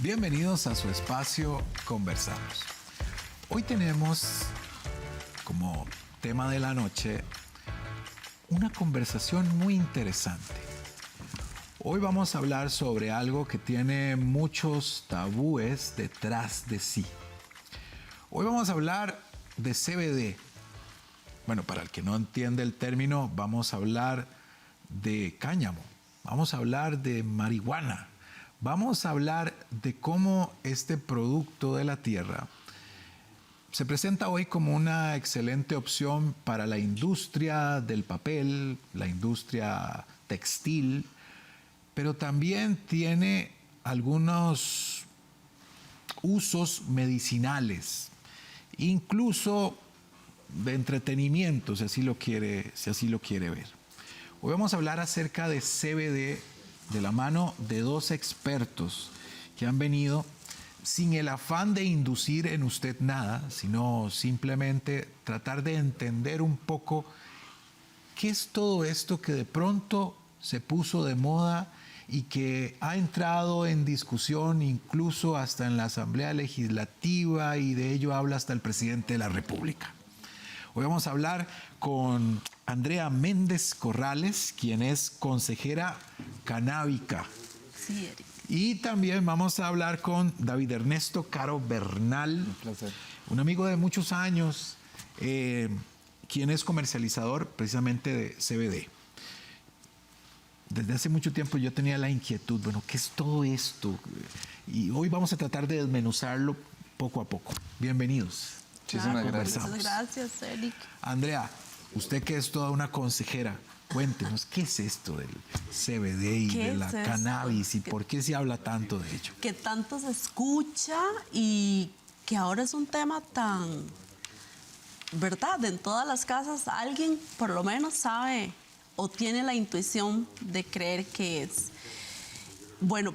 Bienvenidos a su espacio Conversamos. Hoy tenemos como tema de la noche una conversación muy interesante. Hoy vamos a hablar sobre algo que tiene muchos tabúes detrás de sí. Hoy vamos a hablar de CBD. Bueno, para el que no entiende el término, vamos a hablar de cáñamo, vamos a hablar de marihuana, vamos a hablar de cómo este producto de la tierra se presenta hoy como una excelente opción para la industria del papel, la industria textil, pero también tiene algunos usos medicinales, incluso de entretenimiento, si así lo quiere ver. Hoy vamos a hablar acerca de CBD de la mano de dos expertos que han venido sin el afán de inducir en usted nada, sino simplemente tratar de entender un poco qué es todo esto que de pronto se puso de moda y que ha entrado en discusión incluso hasta en la Asamblea Legislativa, y de ello habla hasta el presidente de la República. Hoy vamos a hablar con Andrea Méndez Corrales, quien es consejera canábica. Sí, Eric. Y también vamos a hablar con David Ernesto Caro Bernal, Un placer. un amigo de muchos años, quien es comercializador precisamente de CBD. Desde hace mucho tiempo yo tenía la inquietud, bueno, ¿qué es todo esto? Y hoy vamos a tratar de desmenuzarlo poco a poco. Bienvenidos. Muchísimas gracias. Muchas gracias, Eric. Andrea, usted que es toda una consejera, cuéntenos, ¿qué es esto del CBD y de la cannabis y por qué se habla tanto de ello? Que tanto se escucha y que ahora es un tema tan, ¿verdad? En todas las casas alguien por lo menos sabe o tiene la intuición de creer que es. Bueno,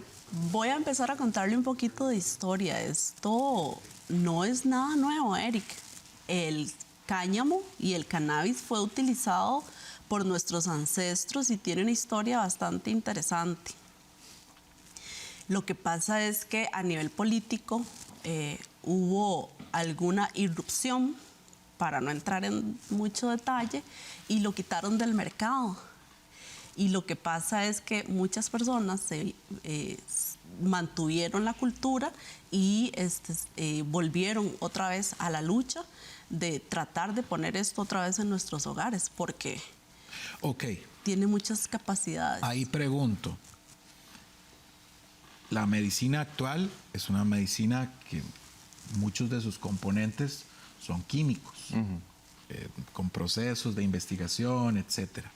voy a empezar a contarle un poquito de historia. Esto no es nada nuevo, Eric. El cáñamo y el cannabis fue utilizado por nuestros ancestros y tiene una historia bastante interesante. Lo que pasa es que a nivel político hubo alguna irrupción, para no entrar en mucho detalle, y lo quitaron del mercado. Y lo que pasa es que muchas personas mantuvieron la cultura y volvieron otra vez a la lucha de tratar de poner esto otra vez en nuestros hogares, porque tiene muchas capacidades. Ahí pregunto, la medicina actual es una medicina que muchos de sus componentes son químicos, con procesos de investigación, etcétera.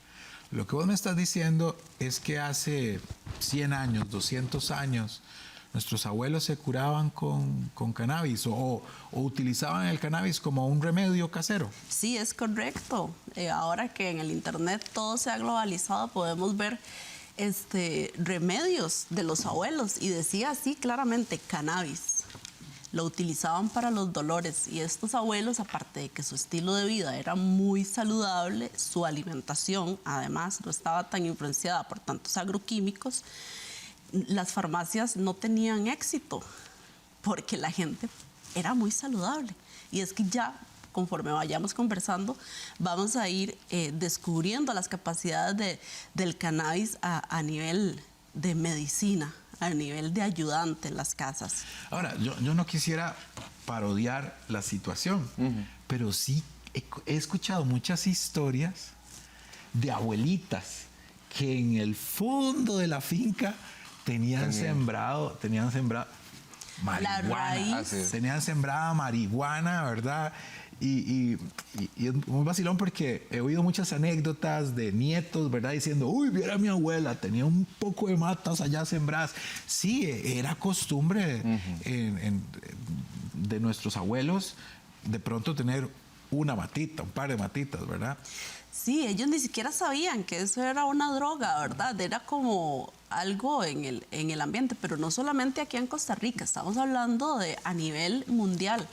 Lo que vos me estás diciendo es que hace 100 años, 200 años, nuestros abuelos se curaban con cannabis o utilizaban el cannabis como un remedio casero. Sí, es correcto. Ahora que en el internet todo se ha globalizado, podemos ver remedios de los abuelos, y decía así claramente, cannabis. Lo utilizaban para los dolores, y estos abuelos, aparte de que su estilo de vida era muy saludable, su alimentación además no estaba tan influenciada por tantos agroquímicos. Las farmacias no tenían éxito porque la gente era muy saludable. Y es que ya, conforme vayamos conversando, vamos a ir descubriendo las capacidades del cannabis a nivel de medicina, a nivel de ayudante en las casas. Ahora, yo no quisiera parodiar la situación, pero sí he escuchado muchas historias de abuelitas que en el fondo de la finca tenían sembrado marihuana. La raíz. Tenían sembrada marihuana, ¿verdad? Y es muy vacilón porque he oído muchas anécdotas de nietos, ¿verdad? Diciendo, uy, viera mi abuela, tenía un poco de matas allá sembradas. Sí, era costumbre de nuestros abuelos de pronto tener una matita, un par de matitas, ¿verdad? Sí, ellos ni siquiera sabían que eso era una droga, ¿verdad? Era como algo en el ambiente, pero no solamente aquí en Costa Rica, estamos hablando de a nivel mundial.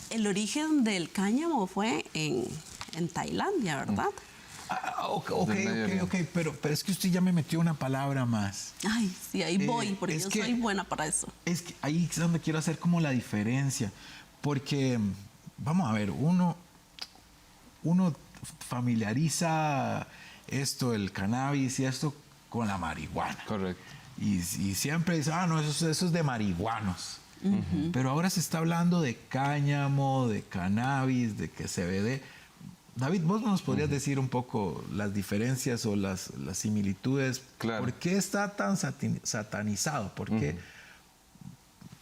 El origen del cáñamo fue en Tailandia, ¿verdad? Ok, pero es que usted ya me metió una palabra más. Ay, sí, ahí voy, porque es yo que- soy buena para eso. Es que ahí es donde quiero hacer como la diferencia, porque, vamos a ver, uno familiariza esto, el cannabis y esto, con la marihuana. Correcto. Y siempre dice, no, eso es de marihuanos. Pero ahora se está hablando de cáñamo, de cannabis, de que CBD. David, vos nos podrías decir un poco las diferencias o las similitudes. Claro. ¿Por qué está tan satanizado? ¿Por qué?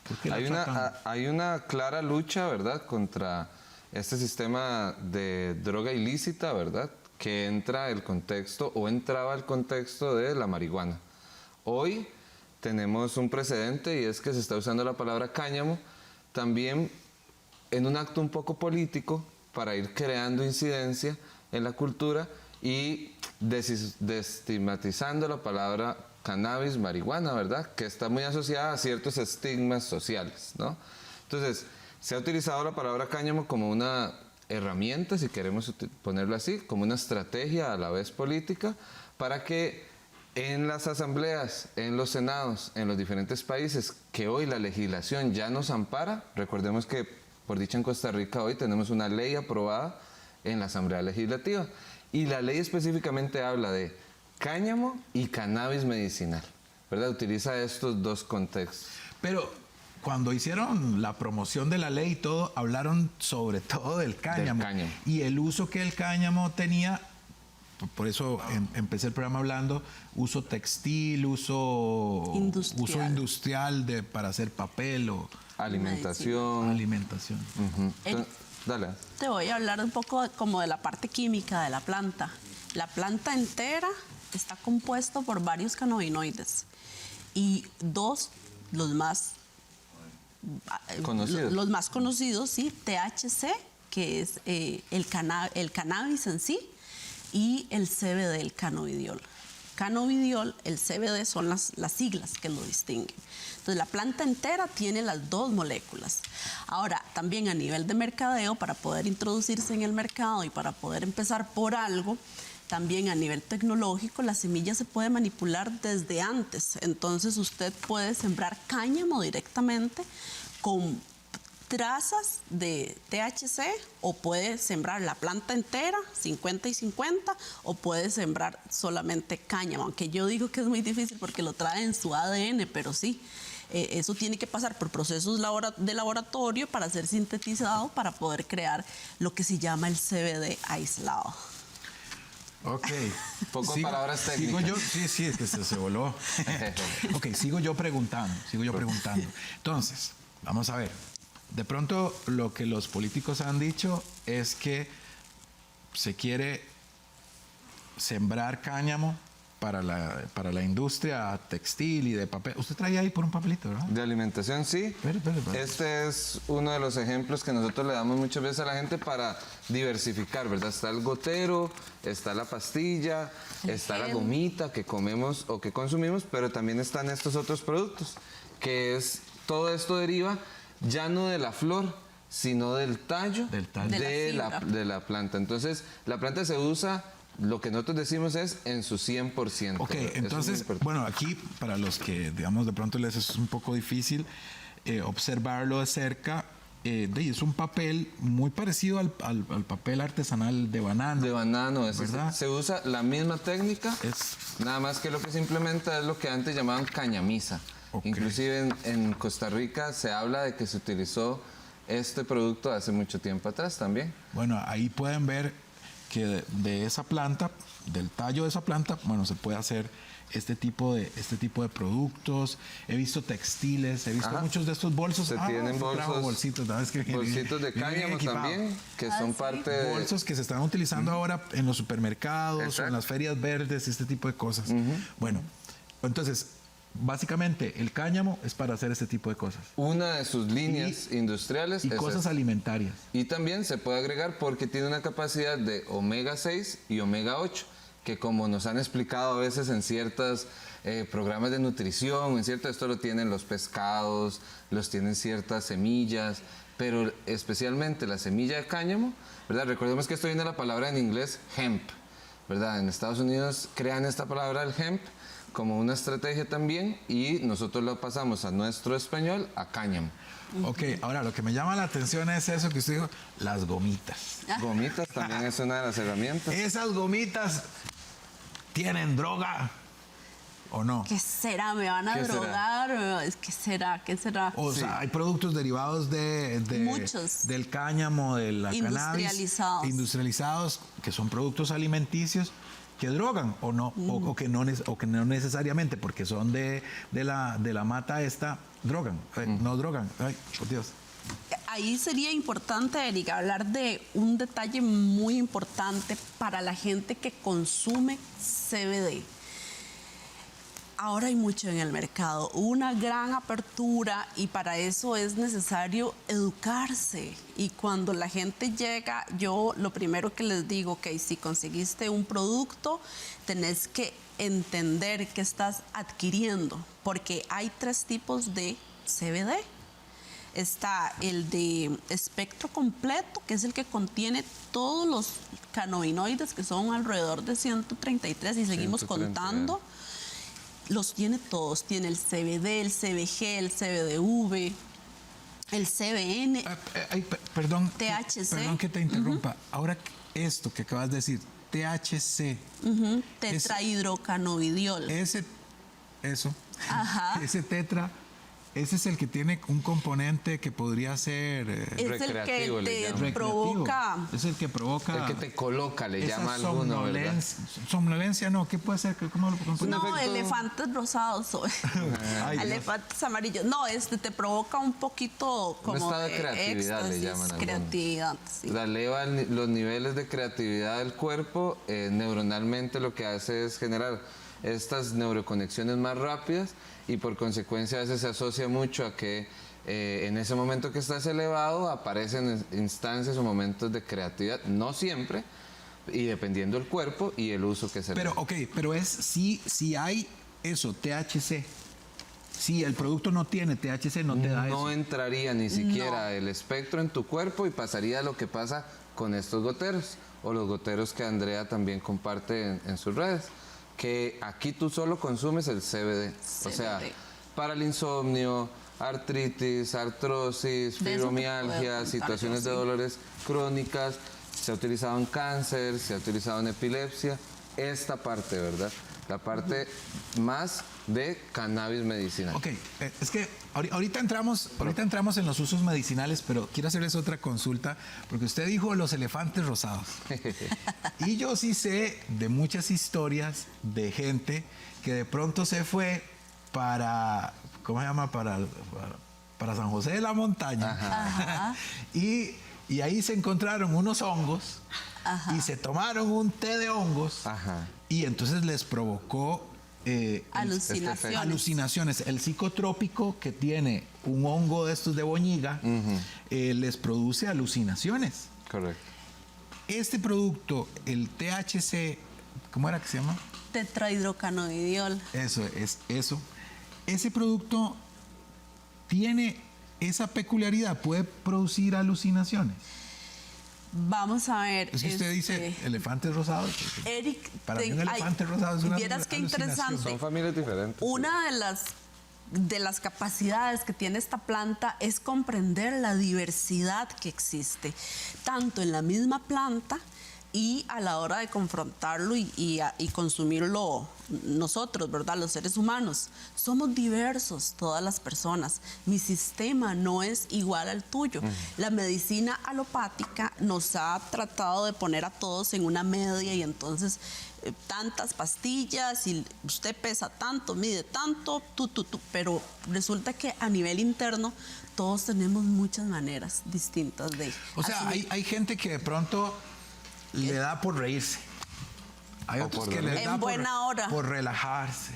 ¿Por qué lo tratan? Hay una clara lucha, ¿verdad?, contra este sistema de droga ilícita, ¿verdad?, que entraba el contexto de la marihuana. Hoy tenemos un precedente y es que se está usando la palabra cáñamo también en un acto un poco político para ir creando incidencia en la cultura y desestigmatizando la palabra cannabis, marihuana, ¿verdad?, que está muy asociada a ciertos estigmas sociales, ¿no? Entonces, se ha utilizado la palabra cáñamo como una herramienta, si queremos ponerlo así, como una estrategia a la vez política, para que en las asambleas, en los senados, en los diferentes países, que hoy la legislación ya nos ampara, recordemos que, por dicha en Costa Rica, hoy tenemos una ley aprobada en la Asamblea Legislativa, y la ley específicamente habla de cáñamo y cannabis medicinal, ¿verdad? Utiliza estos dos contextos. Pero cuando hicieron la promoción de la ley y todo, hablaron sobre todo del cáñamo. Y el uso que el cáñamo tenía, por eso empecé el programa hablando, uso textil, uso industrial para hacer papel o alimentación. Entonces, dale. Te voy a hablar un poco como de la parte química de la planta. La planta entera está compuesta por varios cannabinoides y los más conocidos, sí, THC, que es el cannabis en sí, y el CBD, el cannabidiol. Cannabidiol, el CBD son las siglas que lo distinguen. Entonces, la planta entera tiene las dos moléculas. Ahora, también a nivel de mercadeo, para poder introducirse en el mercado y para poder empezar por algo, también a nivel tecnológico, la semilla se puede manipular desde antes. Entonces, usted puede sembrar cáñamo directamente con trazas de THC, o puede sembrar la planta entera, 50 y 50, o puede sembrar solamente cáñamo, aunque yo digo que es muy difícil porque lo trae en su ADN, pero sí, eso tiene que pasar por procesos de laboratorio para ser sintetizado para poder crear lo que se llama el CBD aislado. Ok. Poco palabras técnicas. Sigo yo, sí, es que se voló. Ok, sigo yo preguntando. Entonces, vamos a ver. De pronto, lo que los políticos han dicho es que se quiere sembrar cáñamo para la industria textil y de papel. Usted traía ahí por un papelito, ¿verdad? De alimentación, sí. Espere. Este es uno de los ejemplos que nosotros le damos muchas veces a la gente para diversificar, ¿verdad? Está el gotero, está la pastilla, está la gomita que comemos o que consumimos, pero también están estos otros productos, que es, todo esto deriva ya no de la flor, sino del tallo, de la planta. Entonces, la planta se usa, lo que nosotros decimos es en su 100%. Ok, entonces, bueno, aquí para los que, digamos, de pronto les es un poco difícil observarlo de cerca, es un papel muy parecido al papel artesanal de banano. De banano, ¿verdad? Se usa la misma técnica, nada más que lo que se implementa es lo que antes llamaban cañamisa. Okay. Inclusive en Costa Rica se habla de que se utilizó este producto hace mucho tiempo atrás también. Bueno, ahí pueden ver que de esa planta, del tallo de esa planta, bueno, se puede hacer este tipo de productos. He visto textiles, he visto muchos de estos bolsos. Se tienen bolsitos de cáñamo también, que son parte de bolsos que se están utilizando ahora en los supermercados o en las ferias verdes, este tipo de cosas. Bueno, entonces, básicamente, el cáñamo es para hacer este tipo de cosas. Una de sus líneas industriales. Y cosas alimentarias. Y también se puede agregar porque tiene una capacidad de omega 6 y omega 8, que como nos han explicado a veces en ciertos programas de nutrición, esto lo tienen los pescados, los tienen ciertas semillas, pero especialmente la semilla de cáñamo, ¿verdad? Recordemos que esto viene de la palabra en inglés hemp. ¿verdad? En Estados Unidos crean esta palabra el hemp como una estrategia también y nosotros lo pasamos a nuestro español, a cáñamo. Ok, ahora lo que me llama la atención es eso que usted dijo, las gomitas. Gomitas también es una de las herramientas. ¿Esas gomitas tienen droga o no? ¿Qué será? ¿Me van a ¿Qué será? drogar? ¿Qué será? ¿Qué será? O sea, hay productos derivados Muchos. del cáñamo, de la Industrializados. cannabis, industrializados, que son productos alimenticios que drogan o no, o que no necesariamente, porque son de la mata esta, drogan, no drogan. Ay, por Dios. Ahí sería importante, Eric, hablar de un detalle muy importante para la gente que consume CBD. Ahora hay mucho en el mercado, una gran apertura y para eso es necesario educarse. Y cuando la gente llega, yo lo primero que les digo, ok, si conseguiste un producto, tenés que entender qué estás adquiriendo, porque hay 3 tipos de CBD. Está el de espectro completo, que es el que contiene todos los cannabinoides, que son alrededor de 133 y seguimos 130. contando. Los tiene todos, tiene el CBD, el CBG, el CBDV, el CBN, Perdón, THC. Perdón que te interrumpa. Ahora, esto que acabas de decir, THC, tetrahidrocannabidiol. eso, Ajá. ese tetra, ese es el que tiene un componente que podría ser Es el recreativo, que le te llaman. recreativo. provoca Es el que provoca. El que te coloca, le esa llama alguno, ¿verdad? somnolencia, no, ¿qué puede ser? ¿Cómo lo Un No, efecto- elefantes rosados o Ay, Dios. elefantes amarillos. No, te provoca un poquito como estado de creatividad, le éxtasis, llaman algunos. creatividad, sí. La eleva los niveles de creatividad del cuerpo, neuronalmente lo que hace es generar estas neuroconexiones más rápidas y por consecuencia a veces se asocia mucho a que en ese momento que estás elevado aparecen instancias o momentos de creatividad, no siempre, y dependiendo del cuerpo y el uso que se le Pero, dé. ok, pero es si hay eso, THC. Si el producto no tiene THC, no te da No eso. entraría ni siquiera el espectro en tu cuerpo y pasaría lo que pasa con estos goteros o los goteros que Andrea también comparte en sus redes, que aquí tú solo consumes el CBD. O sea, CBD. para el insomnio, artritis, artrosis, De eso te puedo fibromialgia, contar situaciones yo, de sí. dolores crónicas, se ha utilizado en cáncer, se ha utilizado en epilepsia, esta parte, ¿verdad? La parte más de cannabis medicinal. Ok, es que ahorita entramos en los usos medicinales, pero quiero hacerles otra consulta, porque usted dijo los elefantes rosados. Y yo sí sé de muchas historias de gente que de pronto se fue para, ¿cómo se llama? Para San José de la Montaña. Ajá. Y ahí se encontraron unos hongos y se tomaron un té de hongos Ajá. y entonces les provocó Alucinaciones. alucinaciones. El psicotrópico que tiene un hongo de estos de boñiga les produce alucinaciones. Correcto. Este producto, el THC, ¿cómo era que se llama? Tetrahidrocannabidiol. Eso, es eso. Ese producto tiene esa peculiaridad, puede producir alucinaciones. Vamos a ver. Es que usted dice elefantes rosados. Eric, Para mí un elefante rosado es una vieras qué alucinación. interesante. Son familias diferentes. Una de las capacidades que tiene esta planta es comprender la diversidad que existe, tanto en la misma planta y a la hora de confrontarlo y consumirlo nosotros, ¿verdad? Los seres humanos. Somos diversos, todas las personas. Mi sistema no es igual al tuyo. La medicina alopática nos ha tratado de poner a todos en una media y entonces tantas pastillas y usted pesa tanto, mide tanto, pero resulta que a nivel interno todos tenemos muchas maneras distintas de... O sea, hay gente que de pronto le da por reírse. Hay O otros por que les dormir. da En buena hora. por relajarse.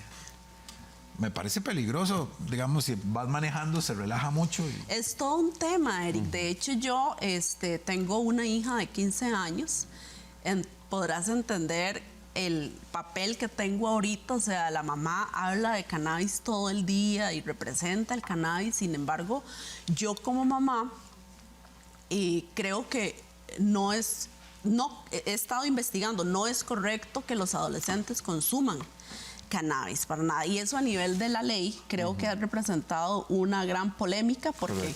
Me parece peligroso, digamos, si vas manejando se relaja mucho. Es todo un tema, Eric. De hecho, yo tengo una hija de 15 años. Podrás entender el papel que tengo ahorita. O sea, la mamá habla de cannabis todo el día y representa el cannabis. Sin embargo, yo como mamá creo que no es no, he estado investigando, no es correcto que los adolescentes consuman cannabis para nada. Y eso a nivel de la ley creo que ha representado una gran polémica porque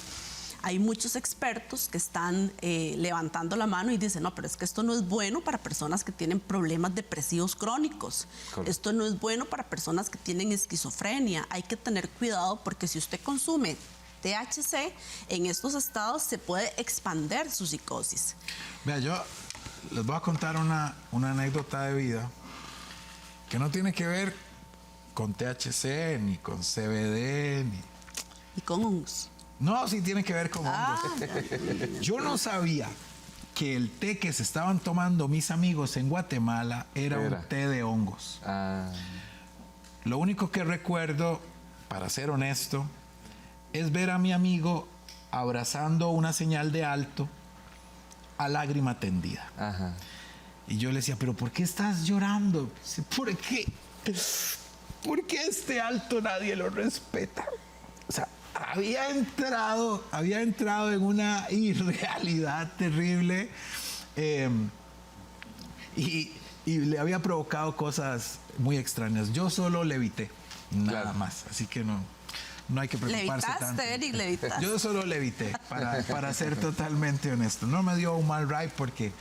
hay muchos expertos que están levantando la mano y dicen, no, pero es que esto no es bueno para personas que tienen problemas depresivos crónicos. Correcto. Esto no es bueno para personas que tienen esquizofrenia. Hay que tener cuidado porque si usted consume THC, en estos estados se puede expandir su psicosis. Vea, yo les voy a contar una anécdota de vida que no tiene que ver con THC, ni con CBD, ni... ¿Y con hongos? No, sí tiene que ver con hongos. Yo no sabía que el té que se estaban tomando mis amigos en Guatemala era un té de hongos. Lo único que recuerdo, para ser honesto, es ver a mi amigo abrazando una señal de alto a lágrima tendida. Ajá. Y yo le decía, ¿pero por qué estás llorando? Dice, ¿por qué? ¿Por qué este alto nadie lo respeta? O sea, había entrado en una irrealidad terrible y le había provocado cosas muy extrañas. Yo solo levité, nada más. Así que no hay que preocuparse tanto. Eric, levitaste. Yo solo levité, para ser totalmente honesto. No me dio un mal ride porque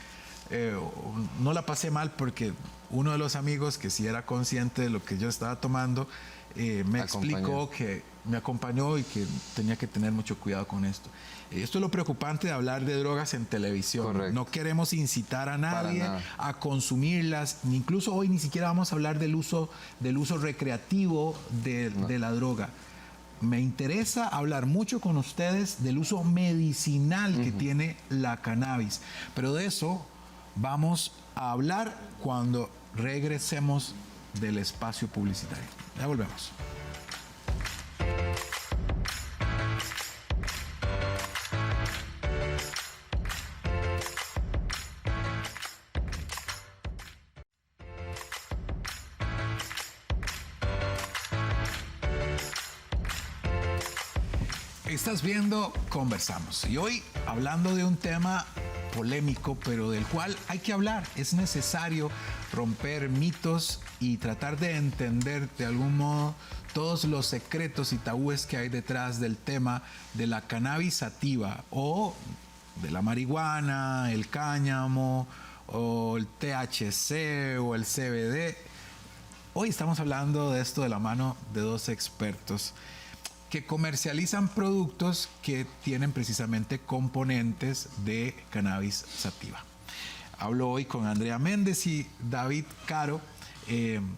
no la pasé mal porque uno de los amigos que sí era consciente de lo que yo estaba tomando me explicó que me acompañó y que tenía que tener mucho cuidado con esto. Esto es lo preocupante de hablar de drogas en televisión. Correcto. No queremos incitar a nadie a consumirlas, ni incluso hoy ni siquiera vamos a hablar del uso recreativo de la droga. Me interesa hablar mucho con ustedes del uso medicinal que tiene la cannabis, pero de eso vamos a hablar cuando regresemos del espacio publicitario. Ya volvemos. Estás viendo Conversamos y hoy hablando de un tema polémico, pero del cual hay que hablar. Es necesario romper mitos y tratar de entender de algún modo todos los secretos y tabúes que hay detrás del tema de la cannabis sativa o de la marihuana, el cáñamo o el THC o el CBD. Hoy estamos hablando de esto de la mano de dos expertos que comercializan productos que tienen precisamente componentes de cannabis sativa. Hablo hoy con Andrea Méndez y David Caro,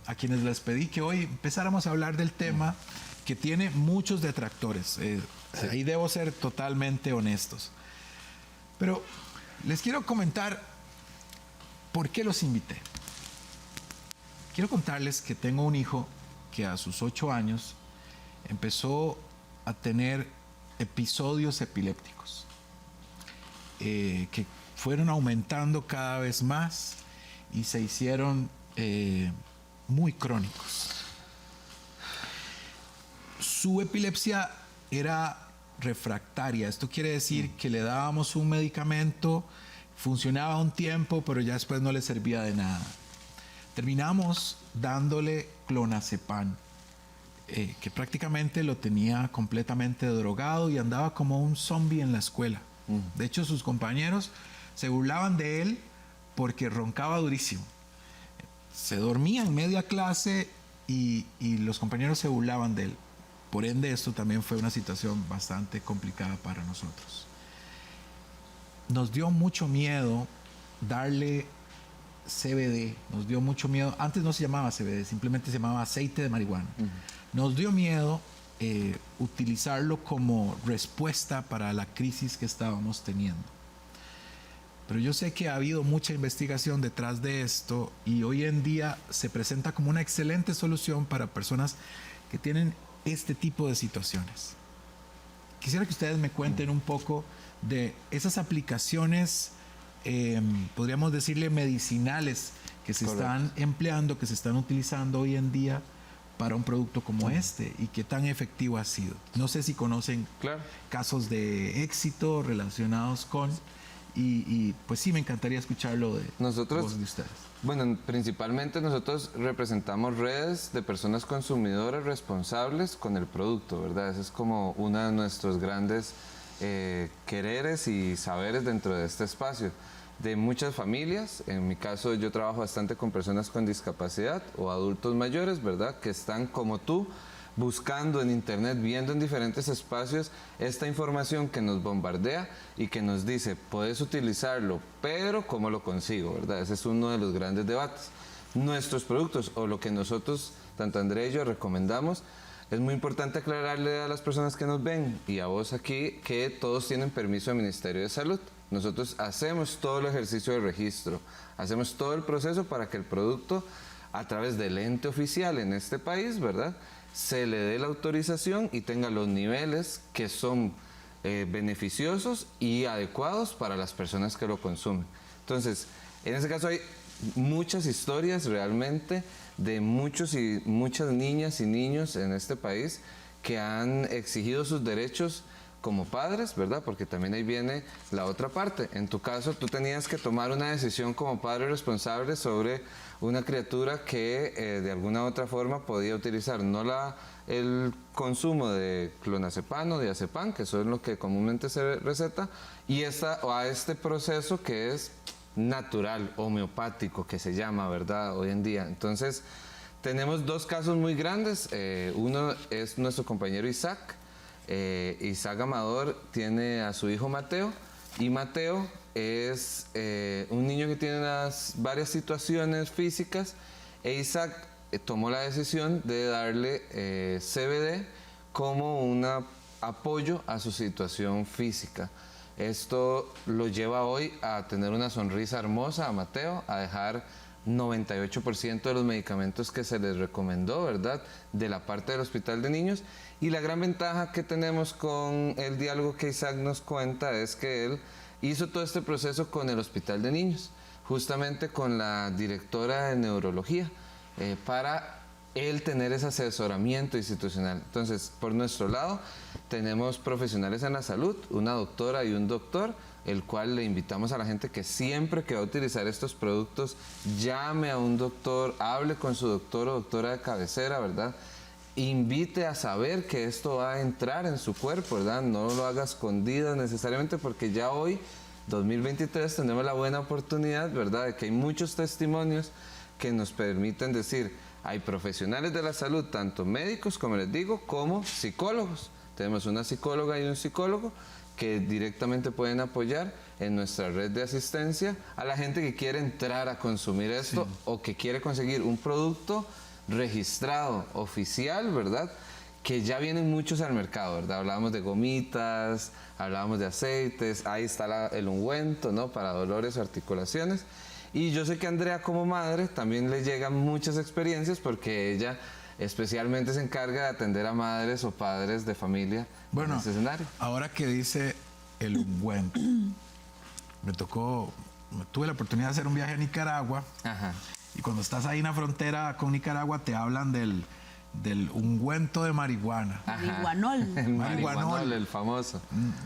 a quienes les pedí que hoy empezáramos a hablar del tema que tiene muchos detractores. Ahí debo ser totalmente honestos. Pero les quiero comentar por qué los invité. Quiero contarles que tengo un hijo que a sus 8 años empezó a tener episodios epilépticos que fueron aumentando cada vez más y se hicieron muy crónicos. Su epilepsia era refractaria. Esto quiere decir que le dábamos un medicamento, funcionaba un tiempo, pero ya después no le servía de nada. Terminamos dándole clonazepam, que prácticamente lo tenía completamente drogado y andaba como un zombie en la escuela. De hecho, sus compañeros se burlaban de él porque roncaba durísimo. Se dormía en media clase y los compañeros se burlaban de él. Por ende, esto también fue una situación bastante complicada para nosotros. Nos dio mucho miedo darle CBD, nos dio mucho miedo. Antes no se llamaba CBD, simplemente se llamaba aceite de marihuana. Nos dio miedo utilizarlo como respuesta para la crisis que estábamos teniendo. Pero yo sé que ha habido mucha investigación detrás de esto y hoy en día se presenta como una excelente solución para personas que tienen este tipo de situaciones. Quisiera que ustedes me cuenten un poco de esas aplicaciones, podríamos decirle medicinales, que se están empleando, que se están utilizando hoy en día para un producto como este y qué tan efectivo ha sido. No sé si conocen casos de éxito relacionados con y pues sí, me encantaría escucharlo de Nosotros, voz de ustedes. bueno, principalmente nosotros representamos redes de personas consumidoras responsables con el producto, ¿verdad? Ese es como uno de nuestros grandes quereres y saberes dentro de este espacio. De muchas familias, en mi caso yo trabajo bastante con personas con discapacidad o adultos mayores, ¿verdad? Que están como tú, buscando en internet, viendo en diferentes espacios esta información que nos bombardea y que nos dice, puedes utilizarlo, pero ¿cómo lo consigo? ¿Verdad? Ese es uno de los grandes debates. Nuestros productos o lo que nosotros, tanto Andrea y yo, recomendamos, es muy importante aclararle a las personas que nos ven y a vos aquí que todos tienen permiso del Ministerio de Salud. Nosotros hacemos todo el ejercicio de registro, hacemos todo el proceso para que el producto, a través del ente oficial en este país, ¿verdad?, se le dé la autorización y tenga los niveles que son beneficiosos y adecuados para las personas que lo consumen. Entonces, en ese caso hay muchas historias realmente de muchos y muchas niñas y niños en este país que han exigido sus derechos como padres, ¿verdad? Porque también ahí viene la otra parte. En tu caso, tú tenías que tomar una decisión como padre responsable sobre una criatura que de alguna u otra forma podía utilizar no el consumo de clonazepam o diazepam, que eso es lo que comúnmente se receta, y a este proceso que es natural, homeopático, que se llama, ¿verdad?, hoy en día. Entonces, tenemos dos casos muy grandes. Uno es nuestro compañero Isaac. Isaac Amador tiene a su hijo Mateo, y Mateo es un niño que tiene varias situaciones físicas, e Isaac tomó la decisión de darle CBD como un apoyo a su situación física. Esto lo lleva hoy a tener una sonrisa hermosa a Mateo, a dejar 98% de los medicamentos que se les recomendó, ¿verdad?, de la parte del Hospital de Niños. Y la gran ventaja que tenemos con el diálogo que Isaac nos cuenta es que él hizo todo este proceso con el Hospital de Niños, justamente con la directora de neurología, para él tener ese asesoramiento institucional. Entonces, por nuestro lado, tenemos profesionales en la salud, una doctora y un doctor, el cual le invitamos a la gente que siempre que va a utilizar estos productos, llame a un doctor, hable con su doctor o doctora de cabecera, ¿verdad?, invite a saber que esto va a entrar en su cuerpo, ¿verdad? No lo haga escondido necesariamente, porque ya hoy, 2023, tenemos la buena oportunidad, ¿verdad?, de que hay muchos testimonios que nos permiten decir, hay profesionales de la salud, tanto médicos, como les digo, como psicólogos. Tenemos una psicóloga y un psicólogo que directamente pueden apoyar en nuestra red de asistencia a la gente que quiere entrar a consumir esto, sí, o que quiere conseguir un producto registrado, oficial, ¿verdad?, que ya vienen muchos al mercado, ¿verdad? Hablábamos de gomitas, hablábamos de aceites, ahí está el ungüento, ¿no?, para dolores o articulaciones. Y yo sé que a Andrea, como madre, también le llegan muchas experiencias, porque ella especialmente se encarga de atender a madres o padres de familia en ese escenario. Ahora que dice el ungüento, tuve la oportunidad de hacer un viaje a Nicaragua. Ajá. Y cuando estás ahí en la frontera con Nicaragua, te hablan del ungüento de marihuana. Marihuanol. Marihuanol, el famoso.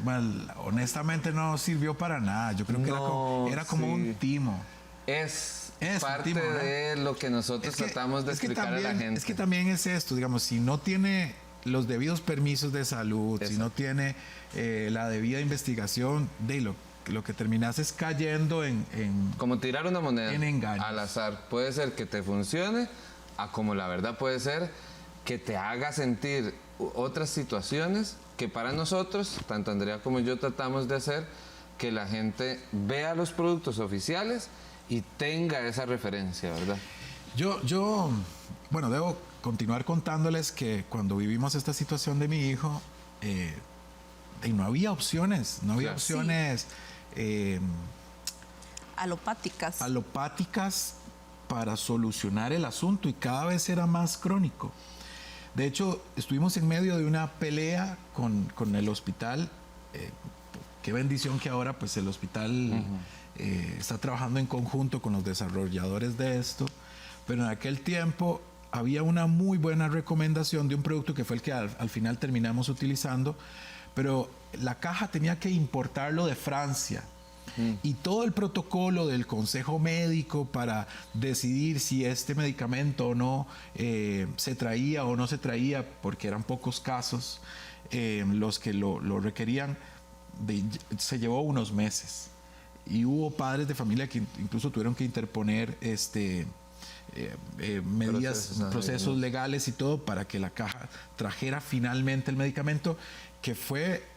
Well, honestamente no sirvió para nada. Yo creo que era como un timo. Es parte timo, de lo que nosotros tratamos de explicar a la gente. Es que también es esto, digamos, si no tiene los debidos permisos de salud, exacto, si no tiene la debida investigación, lo que terminas es cayendo en como tirar una moneda en engaños al azar. Puede ser que te funcione, como la verdad puede ser que te haga sentir otras situaciones que para nosotros, tanto Andrea como yo, tratamos de hacer que la gente vea los productos oficiales y tenga esa referencia, ¿verdad? Bueno, debo continuar contándoles que cuando vivimos esta situación de mi hijo, no había opciones, claro, opciones alopáticas para solucionar el asunto, y cada vez era más crónico. De hecho, estuvimos en medio de una pelea con el hospital. Qué bendición que ahora pues el hospital está trabajando en conjunto con los desarrolladores de esto, pero en aquel tiempo había una muy buena recomendación de un producto que fue el que al final terminamos utilizando, pero la caja tenía que importarlo de Francia. Y todo el protocolo del consejo médico para decidir si este medicamento o no se traía o no se traía, porque eran pocos casos los que lo requerían, se llevó unos meses. Y hubo padres de familia que incluso tuvieron que interponer medidas, procesos legales y todo para que la caja trajera finalmente el medicamento, que fue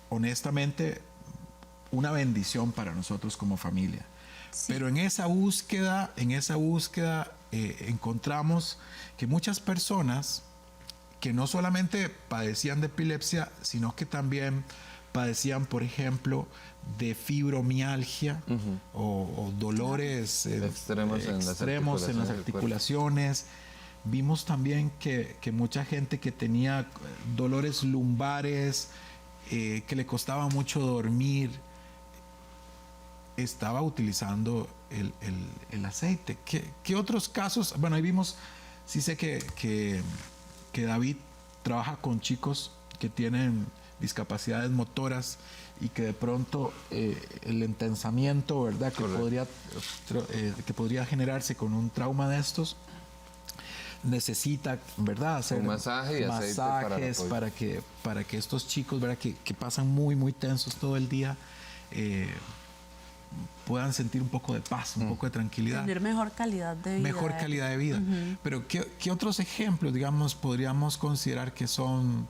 honestamente una bendición para nosotros como familia. Sí. Pero en esa búsqueda encontramos que muchas personas que no solamente padecían de epilepsia, sino que también padecían, por ejemplo, de fibromialgia o dolores extremos en las articulaciones. Vimos también que mucha gente que tenía dolores lumbares, que le costaba mucho dormir, estaba utilizando el aceite. ¿Qué otros casos? Bueno, ahí vimos, sí sé que David trabaja con chicos que tienen discapacidades motoras y que de pronto el entensamiento, ¿verdad?, que podría generarse con un trauma de estos, necesita, ¿verdad?, hacer un masaje y masajes para que estos chicos, ¿verdad?, que pasan muy tensos todo el día, puedan sentir un poco de paz, un poco de tranquilidad. Tener mejor calidad de vida. Mejor calidad de vida. Pero ¿qué otros ejemplos, digamos, podríamos considerar que son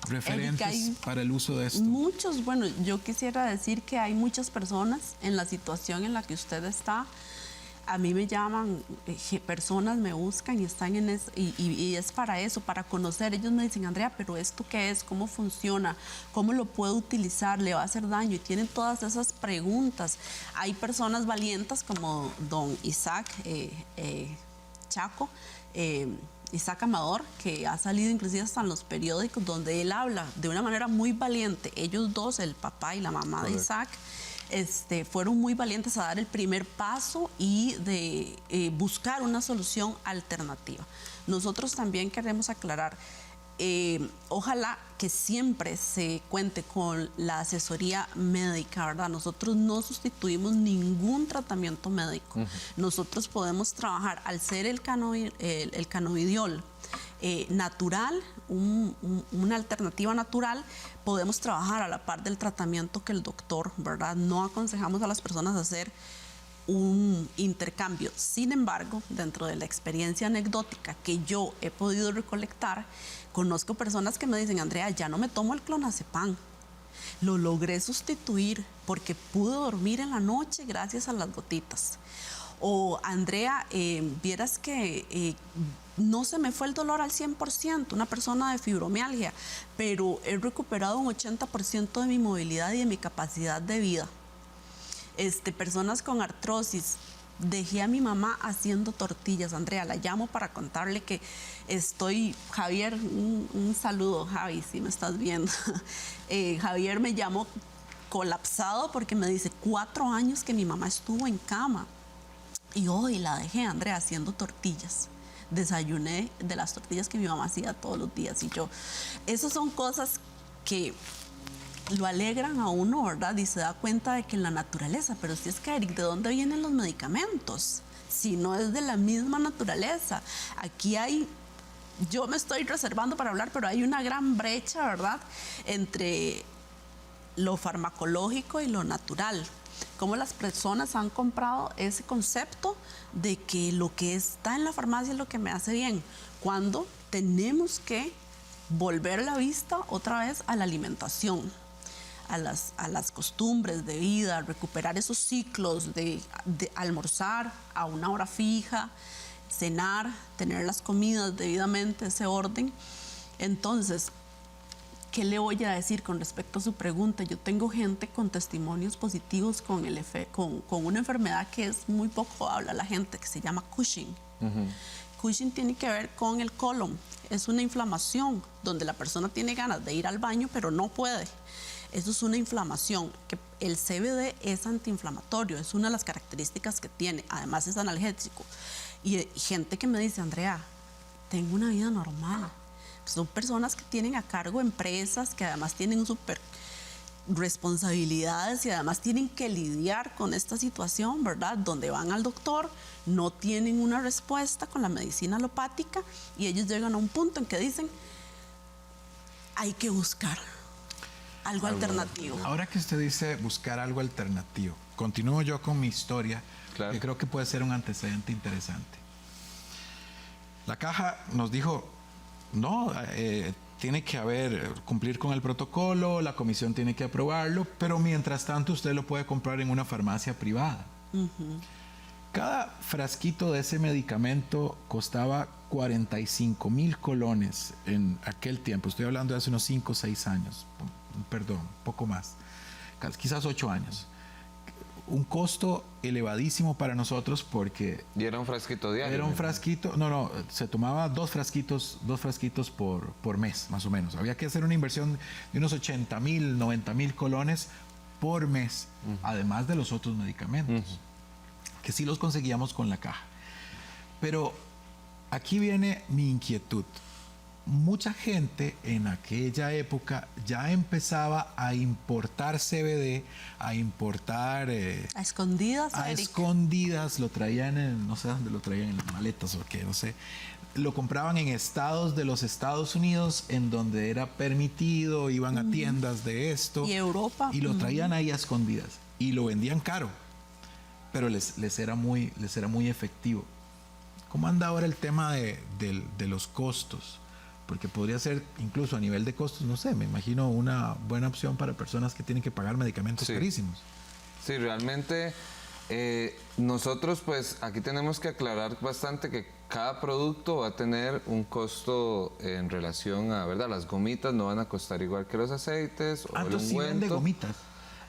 referentes para el uso de esto? Muchos, bueno, yo quisiera decir que hay muchas personas en la situación en la que usted está. A mí me llaman, personas me buscan y están en eso, y es para eso, para conocer. Ellos me dicen, Andrea, pero ¿esto qué es? ¿Cómo funciona? ¿Cómo lo puedo utilizar? ¿Le va a hacer daño? Y tienen todas esas preguntas. Hay personas valientes como don Isaac Chaco, Isaac Amador, que ha salido inclusive hasta en los periódicos, donde él habla de una manera muy valiente. Ellos dos, el papá y la mamá de Isaac, fueron muy valientes a dar el primer paso y de buscar una solución alternativa. Nosotros también queremos aclarar, ojalá que siempre se cuente con la asesoría médica, ¿verdad? Nosotros no sustituimos ningún tratamiento médico. Nosotros podemos trabajar, al ser el cannabidiol natural, una alternativa natural, podemos trabajar a la par del tratamiento que el doctor, ¿verdad? No aconsejamos a las personas hacer un intercambio. Sin embargo, dentro de la experiencia anecdótica que yo he podido recolectar, conozco personas que me dicen, Andrea, ya no me tomo el clonazepam. Lo logré sustituir porque pude dormir en la noche gracias a las gotitas. O, Andrea, vieras que no se me fue el dolor al 100%, una persona de fibromialgia, pero he recuperado un 80% de mi movilidad y de mi capacidad de vida. Personas con artrosis, dejé a mi mamá haciendo tortillas. Andrea, la llamo para contarle que Javier, un saludo, Javi, si me estás viendo. Javier me llamó colapsado porque me dice 4 años que mi mamá estuvo en cama. Y hoy la dejé, Andrea, haciendo tortillas. Desayuné de las tortillas que mi mamá hacía todos los días. Y esas son cosas que lo alegran a uno, ¿verdad? Y se da cuenta de que en la naturaleza, pero si es que, Eric, ¿de dónde vienen los medicamentos? Si no es de la misma naturaleza. Aquí yo me estoy reservando para hablar, pero hay una gran brecha, ¿verdad?, entre lo farmacológico y lo natural. Cómo las personas han comprado ese concepto de que lo que está en la farmacia es lo que me hace bien, cuando tenemos que volver la vista otra vez a la alimentación, a las costumbres de vida, recuperar esos ciclos de almorzar a una hora fija, cenar, tener las comidas debidamente, ese orden. Entonces, ¿qué le voy a decir con respecto a su pregunta? Yo tengo gente con testimonios positivos con una enfermedad que es muy poco habla la gente, que se llama Cushing. Cushing tiene que ver con el colon. Es una inflamación donde la persona tiene ganas de ir al baño, pero no puede. Eso es una inflamación. El CBD es antiinflamatorio, es una de las características que tiene. Además es analgésico. Y gente que me dice, Andrea, tengo una vida normal. Son personas que tienen a cargo empresas, que además tienen responsabilidades y además tienen que lidiar con esta situación, ¿verdad? Donde van al doctor, no tienen una respuesta con la medicina alopática y ellos llegan a un punto en que dicen, hay que buscar algo alternativo. Ahora que usted dice buscar algo alternativo, continúo yo con mi historia, Claro. que creo que puede ser un antecedente interesante. La caja nos dijo, no, tiene que cumplir con el protocolo, la comisión tiene que aprobarlo, pero mientras tanto usted lo puede comprar en una farmacia privada. Cada frasquito de ese medicamento costaba 45 mil colones en aquel tiempo. Estoy hablando de hace unos 5 o 6 años. Perdón, poco más. Quizás 8 años. Un costo elevadísimo para nosotros porque... Y era un frasquito diario. Era un frasquito, se tomaba dos frasquitos por mes, más o menos. Había que hacer una inversión de unos 80 mil, 90 mil colones por mes, además de los otros medicamentos, que sí los conseguíamos con la caja. Pero aquí viene mi inquietud. Mucha gente en aquella época ya empezaba a importar CBD, a importar... A escondidas, a Eric. escondidas, lo traían no sé dónde lo traían, en las maletas o qué, no sé. Lo compraban en estados de los Estados Unidos en donde era permitido, iban a tiendas de esto. Y Europa. Y lo traían ahí a escondidas. Y lo vendían caro, pero les era muy efectivo. ¿Cómo anda ahora el tema de los costos? Porque podría ser, incluso a nivel de costos, no sé, me imagino una buena opción para personas que tienen que pagar medicamentos carísimos. Sí, realmente nosotros pues aquí tenemos que aclarar bastante que cada producto va a tener un costo en relación a, ¿verdad? Las gomitas no van a costar igual que los aceites o el Entonces sí vende ungüento. gomitas.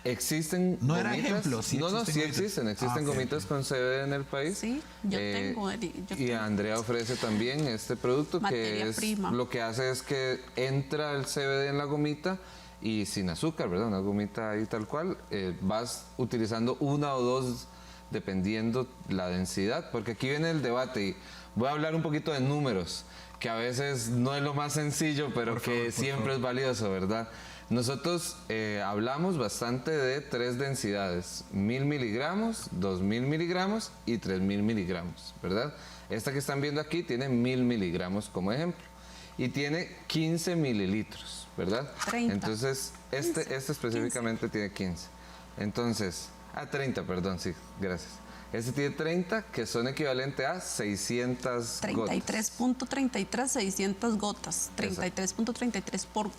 Existen No gomitas. era ejemplo, sí sí existen existen. gomitas. Existen Ok, gomitas ok. con CBD en el país. Sí, yo tengo, Eric, yo Y tengo. Andrea ofrece también este producto Materia que es prima. lo que hace es que entra el CBD en la gomita y sin azúcar, ¿verdad? Una gomita ahí tal cual. Vas utilizando una o dos dependiendo la densidad, porque aquí viene el debate y voy a hablar un poquito de números, que a veces no es lo más sencillo, pero Por que favor, por siempre favor. es valioso, ¿verdad? Nosotros hablamos bastante de 3 densidades, 1000 miligramos, 2000 miligramos y 3000 miligramos, ¿verdad? Esta que están viendo aquí tiene 1000 miligramos como ejemplo y tiene 15 mililitros, ¿verdad? 30. Entonces, este específicamente tiene 15. Entonces, 30, perdón, sí, gracias. Este tiene 30, que son equivalentes a 600 gotas. 33.33, 600 gotas. 33.33 por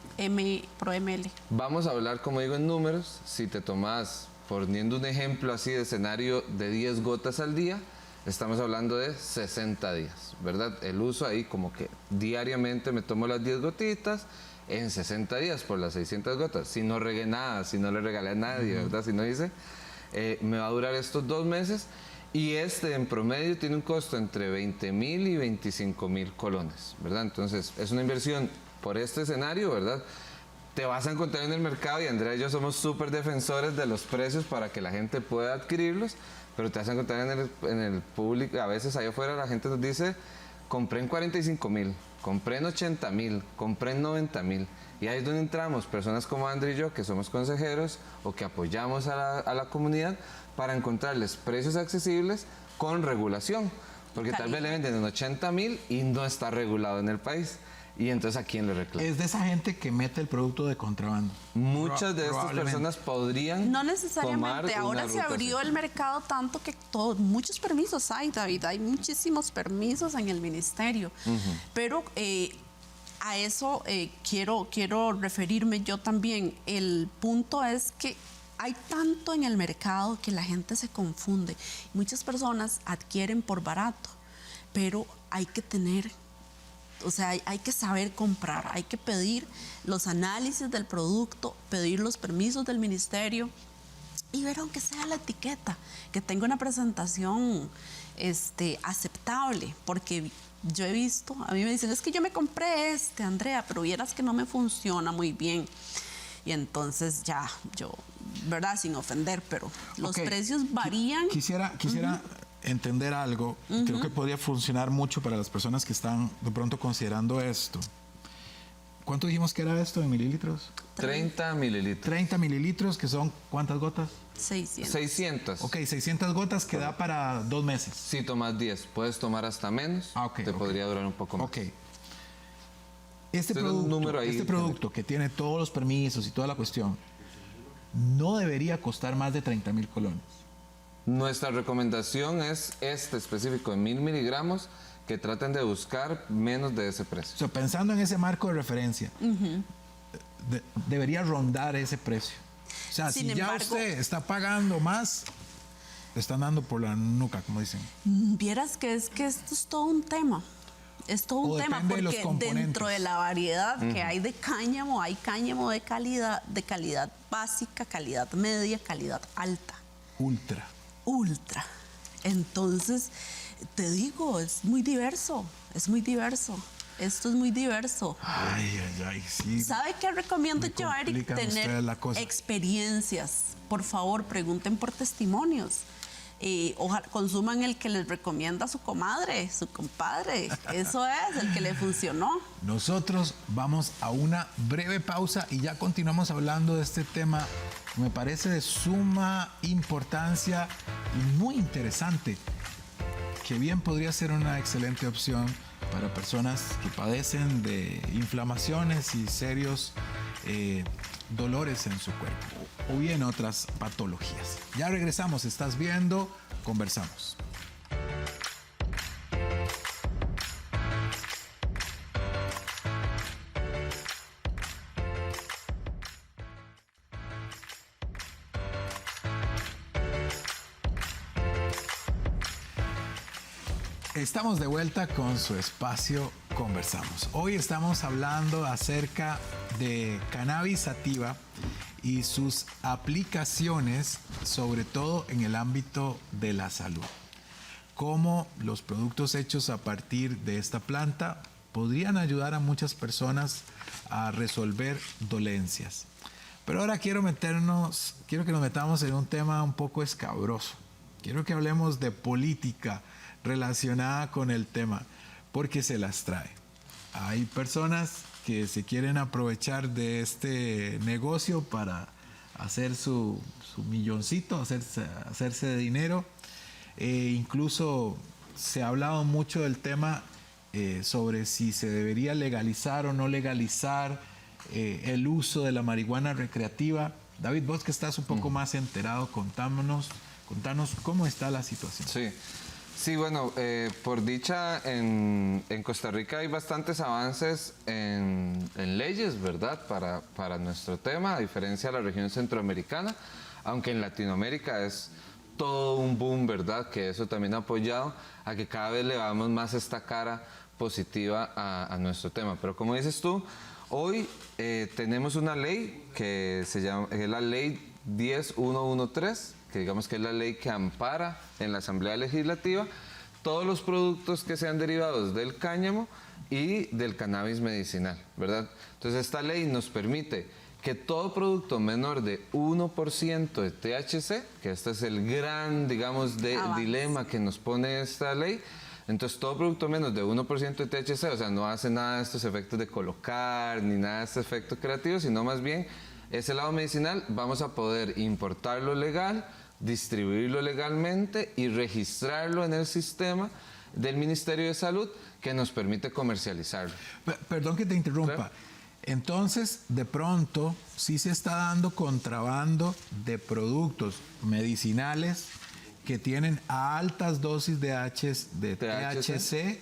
ml. Vamos a hablar, como digo, en números. Si te tomas, poniendo un ejemplo así de escenario de 10 gotas al día, estamos hablando de 60 días, ¿verdad? El uso ahí como que diariamente me tomo las 10 gotitas en 60 días por las 600 gotas. Si no regué nada, si no le regalé a nadie, ¿verdad? Si no hice, me va a durar estos 2 meses. Y en promedio tiene un costo entre 20,000 y 25,000 colones, ¿verdad? Entonces, es una inversión por este escenario, ¿verdad? Te vas a encontrar en el mercado y Andrea y yo somos súper defensores de los precios para que la gente pueda adquirirlos, pero te vas a encontrar en el público, a veces allá afuera la gente nos dice, compré en 45,000, compré en 80,000, compré en 90,000. Y ahí es donde entramos, personas como Andrea y yo, que somos consejeros o que apoyamos a la comunidad para encontrarles precios accesibles con regulación. Porque tal vez le venden en 80,000 y no está regulado en el país. Y entonces, ¿a quién le reclama? Es de esa gente que mete el producto de contrabando. Muchas de estas Probablemente. personas podrían No necesariamente. tomar Ahora una se ruta abrió así. el mercado tanto que muchos permisos hay, David. Hay muchísimos permisos en el ministerio. Pero a eso quiero referirme yo también. El punto es que hay tanto en el mercado que la gente se confunde. Muchas personas adquieren por barato, pero hay que tener, o sea, hay que saber comprar, hay que pedir los análisis del producto, pedir los permisos del ministerio y ver aunque sea la etiqueta, que tenga una presentación aceptable, porque yo he visto, a mí me dicen, es que yo me compré Andrea, pero vieras que no me funciona muy bien. Y entonces ya, yo, ¿verdad? Sin ofender, pero los Ok. precios varían. Quisiera entender algo. Creo que podría funcionar mucho para las personas que están de pronto considerando esto. ¿Cuánto dijimos que era esto en mililitros? 30 mililitros. 30 mililitros, que son ¿cuántas gotas? 600. 600. Ok, 600 gotas que da para 2 meses. Si tomas 10, puedes tomar hasta menos. Ah, ok, te ok. podría durar un poco más. Ok. Este Tengo un número ahí. producto que tiene todos los permisos y toda la cuestión, no debería costar más de 30,000 colones. Nuestra recomendación es este específico de 1000 miligramos, que traten de buscar menos de ese precio. O sea, pensando en ese marco de referencia, debería rondar ese precio. O sea, Sin si ya embargo, usted está pagando más, le están dando por la nuca, como dicen. Vieras que esto es todo un tema. Es todo O un tema depende de los porque componentes. dentro de la variedad que hay de cáñamo, hay cáñamo de calidad básica, calidad media, calidad alta, Ultra. ultra. Entonces, te digo, es muy diverso, es muy diverso. Esto es muy diverso. Ay, ay, ay, sí. ¿Sabe qué recomiendo Me yo, Eric? complican ustedes Tener la cosa. experiencias. Por favor, pregunten por testimonios. Ojalá consuman el que les recomienda su comadre, su compadre. Eso es, el que le funcionó. Nosotros vamos a una breve pausa y ya continuamos hablando de este tema que me parece de suma importancia y muy interesante, que bien podría ser una excelente opción para personas que padecen de inflamaciones y serios dolores en su cuerpo o bien otras patologías. Ya regresamos, estás viendo, conversamos. Estamos de vuelta con su espacio Conversamos. Hoy estamos hablando acerca de cannabis sativa y sus aplicaciones, sobre todo en el ámbito de la salud. Cómo los productos hechos a partir de esta planta podrían ayudar a muchas personas a resolver dolencias. Pero ahora quiero que nos metamos en un tema un poco escabroso. Quiero que hablemos de política relacionada con el tema, porque se las trae. Hay personas que se quieren aprovechar de este negocio para hacer su milloncito, hacerse de dinero. Incluso se ha hablado mucho del tema sobre si se debería legalizar o no legalizar el uso de la marihuana recreativa. David, vos que estás un poco más enterado, contanos cómo está la situación. Sí, bueno, por dicha, en Costa Rica hay bastantes avances en leyes, ¿verdad? Para nuestro tema, a diferencia de la región centroamericana, aunque en Latinoamérica es todo un boom, ¿verdad? Que eso también ha apoyado a que cada vez le damos más esta cara positiva a nuestro tema. Pero como dices tú, hoy tenemos una ley que se llama, es la ley 10113, que digamos que es la ley que ampara en la Asamblea Legislativa todos los productos que sean derivados del cáñamo y del cannabis medicinal, ¿verdad? Entonces esta ley nos permite que todo producto menor de 1% de THC, que este es el gran, digamos, dilema que nos pone esta ley, entonces todo producto menos de 1% de THC, o sea, no hace nada de estos efectos de colocar, ni nada de este efecto creativo, sino más bien ese lado medicinal vamos a poder importarlo legal, distribuirlo legalmente y registrarlo en el sistema del Ministerio de Salud que nos permite comercializarlo. Perdón que te interrumpa. Claro. Entonces, de pronto, sí se está dando contrabando de productos medicinales que tienen altas dosis de THC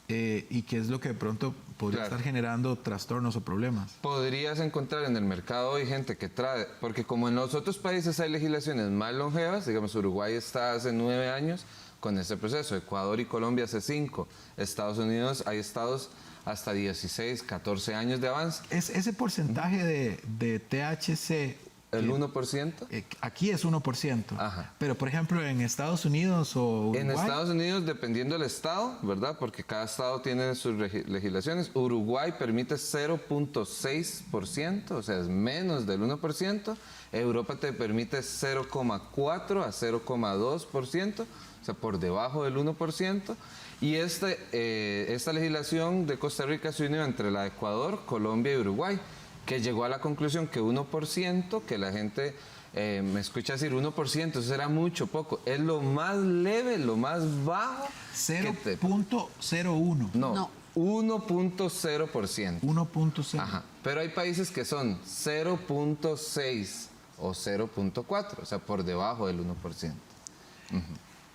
y que es lo que de pronto podría estar generando trastornos o problemas. Podrías encontrar en el mercado hoy gente que trae, porque como en los otros países hay legislaciones más longevas, digamos Uruguay está hace 9 años con este proceso, Ecuador y Colombia hace 5, Estados Unidos hay estados hasta 16, 14 años de avance. Ese porcentaje de THC ¿El 1%? Aquí es 1%. Ajá. Pero, por ejemplo, en Estados Unidos o Uruguay... En Estados Unidos, dependiendo del estado, ¿verdad? Porque cada estado tiene sus legislaciones. Uruguay permite 0.6%, o sea, es menos del 1%. Europa te permite 0.4 a 0.2%, o sea, por debajo del 1%. Y esta legislación de Costa Rica se unió entre la de Ecuador, Colombia y Uruguay, que llegó a la conclusión que 1%, que la gente me escucha decir 1%, eso será mucho, poco, es lo más leve, lo más bajo. 0.01. No, 1.0%. 1.0. Ajá, pero hay países que son 0.6 o 0.4, o sea, por debajo del 1%.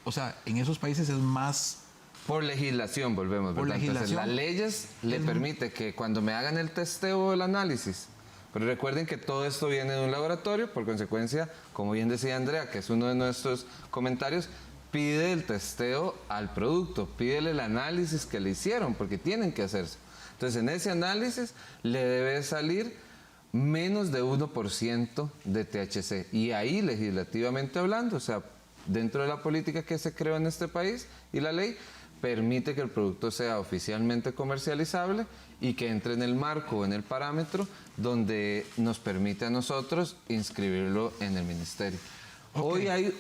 O sea, en esos países es más... Por legislación, volvemos, Por ¿verdad? Entonces, legislación. las leyes le permite que cuando me hagan el testeo o el análisis, pero recuerden que todo esto viene de un laboratorio, por consecuencia, como bien decía Andrea, que es uno de nuestros comentarios, pide el testeo al producto, pídele el análisis que le hicieron, porque tienen que hacerse. Entonces, en ese análisis le debe salir menos de 1% de THC. Y ahí, legislativamente hablando, o sea, dentro de la política que se creó en este país y la ley, permite que el producto sea oficialmente comercializable y que entre en el marco, en el parámetro, donde nos permite a nosotros inscribirlo en el ministerio. Ok. Hoy hay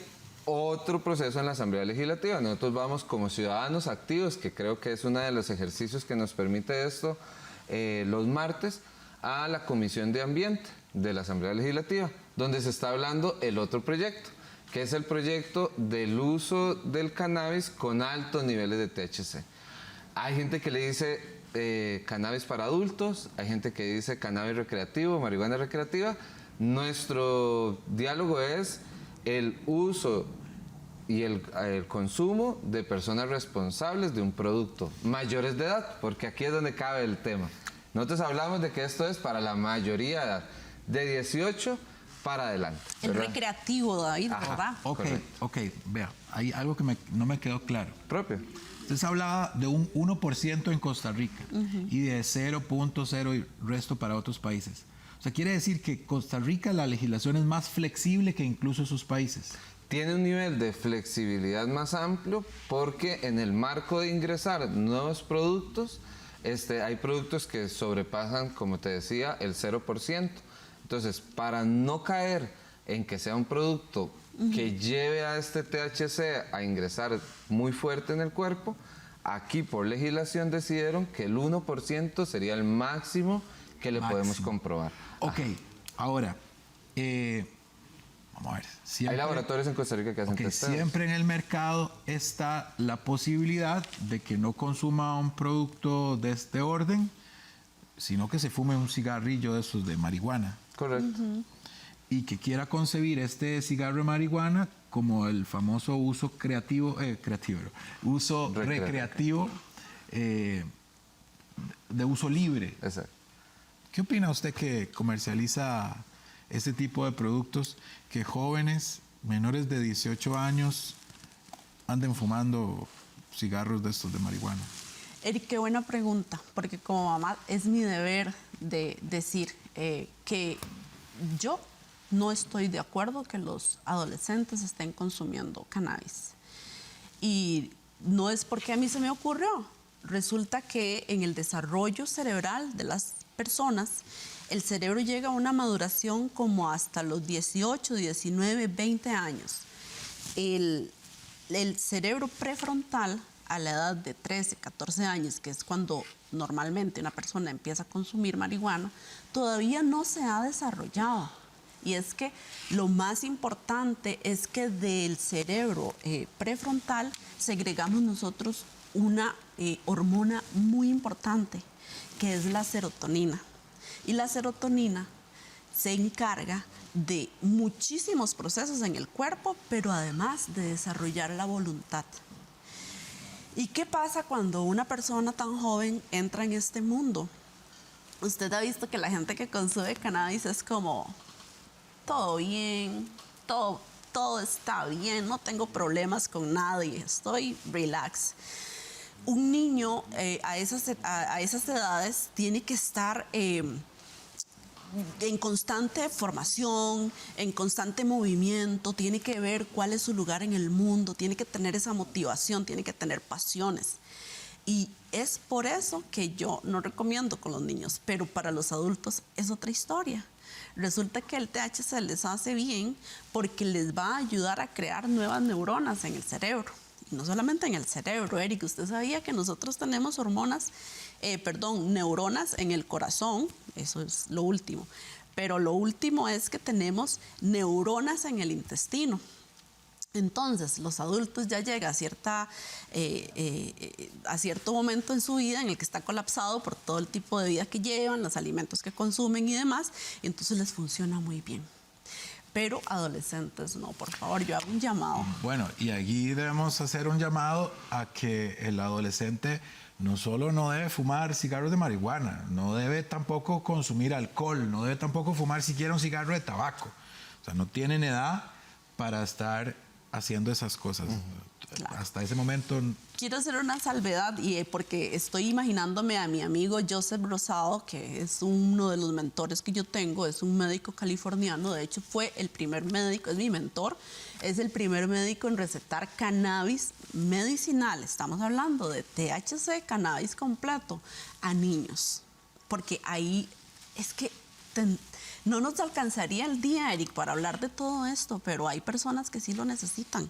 otro proceso en la Asamblea Legislativa. Nosotros vamos como ciudadanos activos, que creo que es uno de los ejercicios que nos permite esto, los martes, a la Comisión de Ambiente de la Asamblea Legislativa, donde se está hablando el otro proyecto, que es el proyecto del uso del cannabis con altos niveles de THC. Hay gente que le dice cannabis para adultos, hay gente que dice cannabis recreativo, marihuana recreativa. Nuestro diálogo es el uso y el consumo de personas responsables de un producto, mayores de edad, porque aquí es donde cabe el tema. Nosotros hablamos de que esto es para la mayoría de edad, de 18 para adelante. El ¿verdad? recreativo, David, Ajá. ¿verdad? Ok, Correcto. ok, vea, hay algo que no me quedó claro. Propio. Usted hablaba de un 1% en Costa Rica y de 0.0 y resto para otros países. O sea, quiere decir que Costa Rica la legislación es más flexible que incluso esos países. Tiene un nivel de flexibilidad más amplio porque en el marco de ingresar nuevos productos, hay productos que sobrepasan, como te decía, el 0%. Entonces, para no caer en que sea un producto que lleve a este THC a ingresar muy fuerte en el cuerpo, aquí por legislación decidieron que el 1% sería el máximo que le podemos comprobar. Ok, ahora, vamos a ver. Hay laboratorios en Costa Rica que hacen testeos. Siempre en el mercado está la posibilidad de que no consuma un producto de este orden, sino que se fume un cigarrillo de esos de marihuana. Correcto. Y que quiera concebir este cigarro de marihuana como el famoso uso uso recreativo de uso libre. Exacto. ¿Qué opina usted que comercializa este tipo de productos que jóvenes menores de 18 años anden fumando cigarros de estos de marihuana? Eric, qué buena pregunta, porque como mamá es mi deber de decir que yo no estoy de acuerdo que los adolescentes estén consumiendo cannabis. Y no es porque a mí se me ocurrió. Resulta que en el desarrollo cerebral de las personas, el cerebro llega a una maduración como hasta los 18, 19, 20 años. El cerebro prefrontal, a la edad de 13, 14 años, que es cuando normalmente una persona empieza a consumir marihuana, todavía no se ha desarrollado. Y es que lo más importante es que del cerebro prefrontal segregamos nosotros una hormona muy importante, que es la serotonina. Y la serotonina se encarga de muchísimos procesos en el cuerpo, pero además de desarrollar la voluntad. ¿Y qué pasa cuando una persona tan joven entra en este mundo? Usted ha visto que la gente que consume cannabis es como, todo bien, todo está bien, no tengo problemas con nadie, estoy relax. Un niño a esas edades tiene que estar en constante formación, en constante movimiento, tiene que ver cuál es su lugar en el mundo, tiene que tener esa motivación, tiene que tener pasiones. Y es por eso que yo no recomiendo con los niños, pero para los adultos es otra historia. Resulta que el THC les hace bien porque les va a ayudar a crear nuevas neuronas en el cerebro. Y no solamente en el cerebro, Eric, usted sabía que nosotros tenemos neuronas en el corazón, eso es lo último. Pero lo último es que tenemos neuronas en el intestino. Entonces, los adultos ya llegan a cierto momento en su vida en el que está colapsado por todo el tipo de vida que llevan, los alimentos que consumen y demás, y entonces les funciona muy bien. Pero adolescentes no, por favor, yo hago un llamado. Bueno, y aquí debemos hacer un llamado a que el adolescente no solo no debe fumar cigarros de marihuana, no debe tampoco consumir alcohol, no debe tampoco fumar siquiera un cigarro de tabaco. O sea, no tienen edad para estar haciendo esas cosas. Claro. Hasta ese momento. Quiero hacer una salvedad porque estoy imaginándome a mi amigo Joseph Rosado, que es uno de los mentores que yo tengo, es un médico californiano, de hecho fue el primer médico, es mi mentor, es el primer médico en recetar cannabis medicinal, estamos hablando de THC, cannabis completo, a niños, porque ahí es que no nos alcanzaría el día, Eric, para hablar de todo esto, pero hay personas que sí lo necesitan.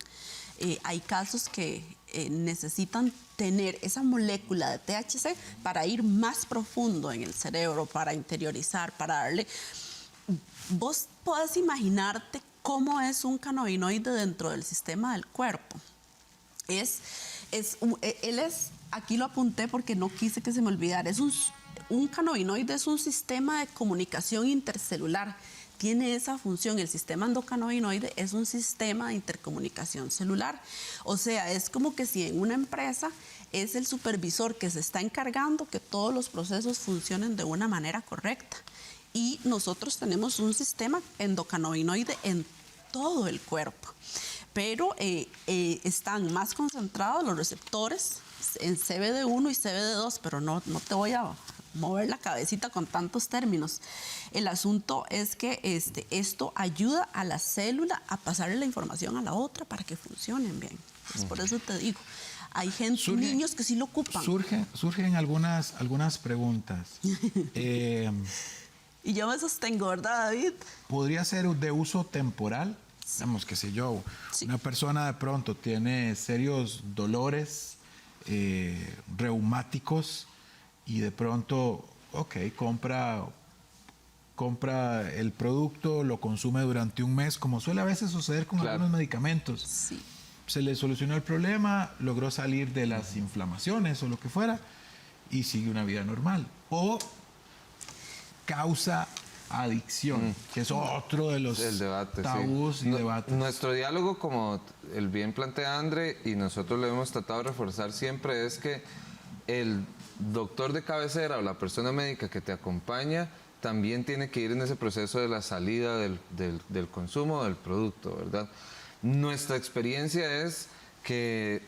Hay casos que necesitan tener esa molécula de THC para ir más profundo en el cerebro, para interiorizar, para darle... Vos podés imaginarte cómo es un cannabinoide dentro del sistema del cuerpo. Aquí lo apunté porque no quise que se me olvidara, un cannabinoide es un sistema de comunicación intercelular. Tiene esa función, el sistema endocannabinoide es un sistema de intercomunicación celular. O sea, es como que si en una empresa es el supervisor que se está encargando que todos los procesos funcionen de una manera correcta. Y nosotros tenemos un sistema endocannabinoide en todo el cuerpo. Pero están más concentrados los receptores en CBD1 y CBD2, pero no te voy a mover la cabecita con tantos términos. El asunto es que esto ayuda a la célula a pasarle la información a la otra para que funcionen bien. Pues por eso te digo, hay niños que sí lo ocupan. Surgen algunas preguntas. Y yo me sostengo, ¿verdad, David? ¿Podría ser de uso temporal? Digamos, qué sé yo, sí. Una persona de pronto tiene serios dolores reumáticos y de pronto, compra el producto, lo consume durante un mes, como suele a veces suceder con algunos medicamentos. Sí. Se le solucionó el problema, logró salir de las inflamaciones o lo que fuera y sigue una vida normal. O causa adicción, que es otro de los tabús y debates. Nuestro diálogo, como el bien plantea André, y nosotros lo hemos tratado de reforzar siempre, es que el doctor de cabecera o la persona médica que te acompaña también tiene que ir en ese proceso de la salida del consumo del producto, ¿verdad? Nuestra experiencia es que,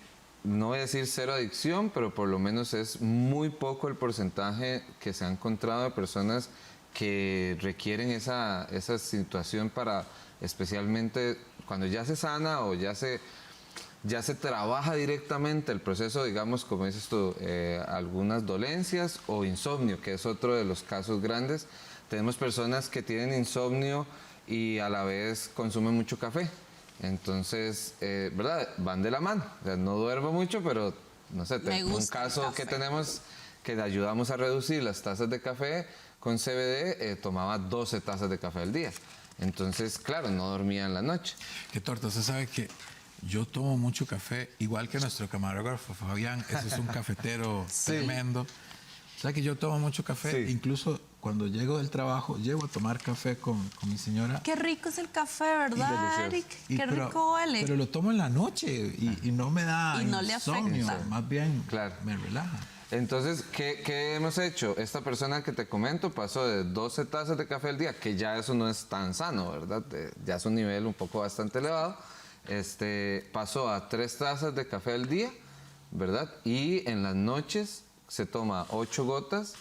no voy a decir cero adicción, pero por lo menos es muy poco el porcentaje que se ha encontrado de personas que requieren esa situación para, especialmente cuando ya se sana o ya se trabaja directamente el proceso, digamos, como dices tú, algunas dolencias o insomnio, que es otro de los casos grandes. Tenemos personas que tienen insomnio y a la vez consumen mucho café. Entonces, ¿verdad? Van de la mano. O sea, no duermo mucho, pero no sé, un caso que tenemos que le ayudamos a reducir las tazas de café con CBD, tomaba 12 tazas de café al día. Entonces, claro, no dormía en la noche. Qué torta, usted sabe que yo tomo mucho café, igual que nuestro camarógrafo Fabián, ese es un cafetero tremendo. O sea que yo tomo mucho café, incluso cuando llego del trabajo, llego a tomar café con mi señora. Qué rico es el café, ¿verdad, Eric? Qué rico huele. Pero lo tomo en la noche y no me da insomnio, le afecta. Más bien me relaja. Entonces, ¿qué hemos hecho? Esta persona que te comento pasó de 12 tazas de café al día, que ya eso no es tan sano, ¿verdad? Ya es un nivel un poco bastante elevado. Pasó a 3 tazas de café al día, ¿verdad? Y en las noches se toma 8 gotas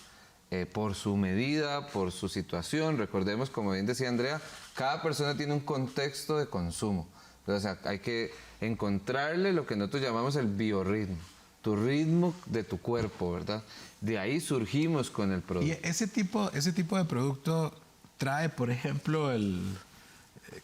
por su medida, por su situación. Recordemos, como bien decía Andrea, cada persona tiene un contexto de consumo. O sea, hay que encontrarle lo que nosotros llamamos el biorritmo, tu ritmo de tu cuerpo, ¿verdad? De ahí surgimos con el producto. Y ese tipo de producto trae, por ejemplo,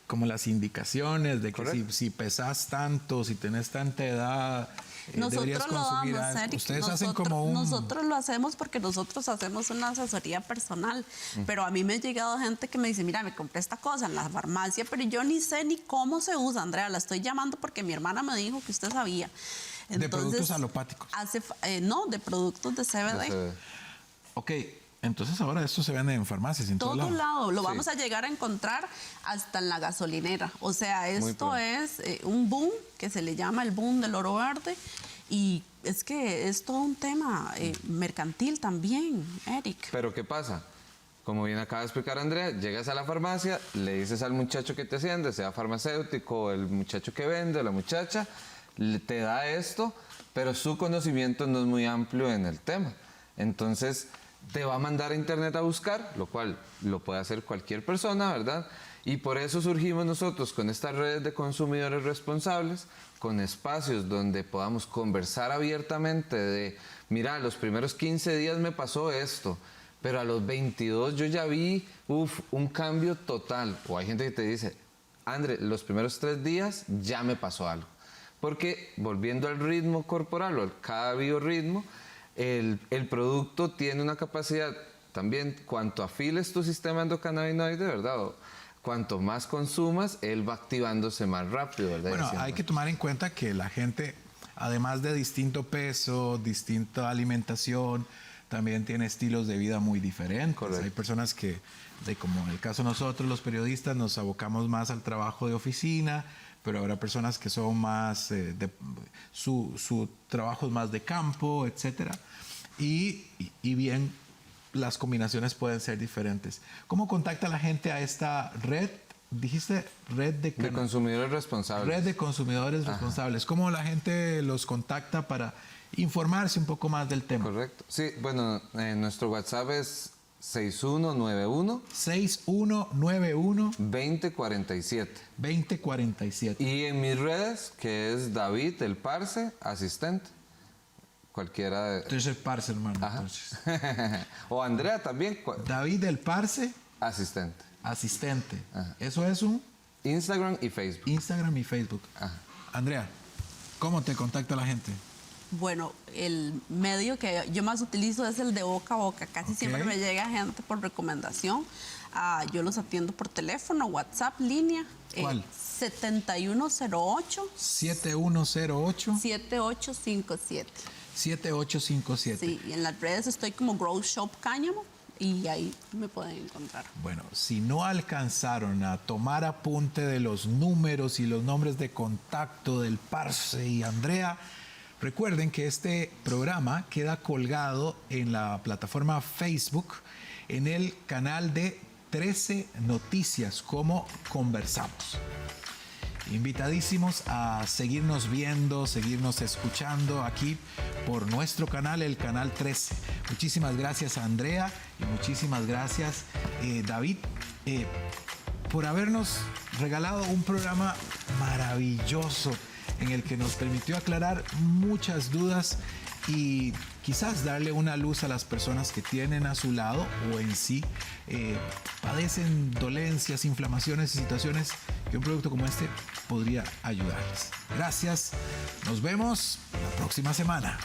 como las indicaciones de que si pesas tanto, si tenés tanta edad, deberías Nosotros lo consumir damos, algo. Eric. Ustedes hacen como Nosotros lo hacemos porque nosotros hacemos una asesoría personal. Pero a mí me ha llegado gente que me dice, mira, me compré esta cosa en la farmacia, pero yo ni sé ni cómo se usa, Andrea. La estoy llamando porque mi hermana me dijo que usted sabía. Entonces, de productos alopáticos. No, de productos de CBD. Ok, entonces ahora esto se vende en farmacias, en Todo todos lados. lado, lo Sí. vamos a llegar a encontrar hasta en la gasolinera. O sea, Muy esto pronto. es un boom que se le llama el boom del oro verde. Y es que es todo un tema mercantil también, Eric. Pero ¿qué pasa? Como bien acaba de explicar Andrea, llegas a la farmacia, le dices al muchacho que te atiende, sea farmacéutico, el muchacho que vende, la muchacha, te da esto, pero su conocimiento no es muy amplio en el tema. Entonces, te va a mandar a internet a buscar, lo cual lo puede hacer cualquier persona, ¿verdad? Y por eso surgimos nosotros con estas redes de consumidores responsables, con espacios donde podamos conversar abiertamente de, mira, los primeros 15 días me pasó esto, pero a los 22 yo ya vi, un cambio total. O hay gente que te dice, André, los primeros 3 días ya me pasó algo. Porque volviendo al ritmo corporal o al cada biorritmo, el producto tiene una capacidad también, cuanto afiles tu sistema endocannabinoide, ¿verdad? O cuanto más consumas, él va activándose más rápido, ¿verdad? Bueno, Decíamos. hay que tomar en cuenta que la gente, además de distinto peso, distinta alimentación, también tiene estilos de vida muy diferentes. Correcto. Hay personas que, como en el caso de nosotros, los periodistas, nos abocamos más al trabajo de oficina, pero habrá personas que son más, su trabajo es más de campo, etcétera. Y bien, las combinaciones pueden ser diferentes. ¿Cómo contacta la gente a esta red? Dijiste red de consumidores responsables. Red de consumidores responsables. ¿Cómo la gente los contacta para informarse un poco más del tema? Correcto. Sí, bueno, nuestro WhatsApp es 6191 6191 2047. 2047. Y en mis redes, que es David El Parce, asistente. Cualquiera de... Entonces el Parce, hermano. Ajá. Entonces. O Andrea también, David El Parce, asistente. asistente. Ajá. Eso es un Instagram y Facebook. Instagram y Facebook. Ajá. Andrea, ¿cómo te contacta la gente? Bueno, el medio que yo más utilizo es el de boca a boca. Casi Ok. siempre me llega gente por recomendación. Yo los atiendo por teléfono, WhatsApp, línea. ¿Cuál? 7108 7108 7857. 7857. Sí, y en las redes estoy como Grow Shop Cáñamo y ahí me pueden encontrar. Bueno, si no alcanzaron a tomar apunte de los números y los nombres de contacto del Parce y Andrea, recuerden que este programa queda colgado en la plataforma Facebook, en el canal de 13 Noticias, como conversamos. Invitadísimos a seguirnos viendo, seguirnos escuchando aquí por nuestro canal, el canal 13. Muchísimas gracias a Andrea y muchísimas gracias David por habernos regalado un programa maravilloso en el que nos permitió aclarar muchas dudas y quizás darle una luz a las personas que tienen a su lado o en sí padecen dolencias, inflamaciones y situaciones que un producto como este podría ayudarles. Gracias, nos vemos la próxima semana.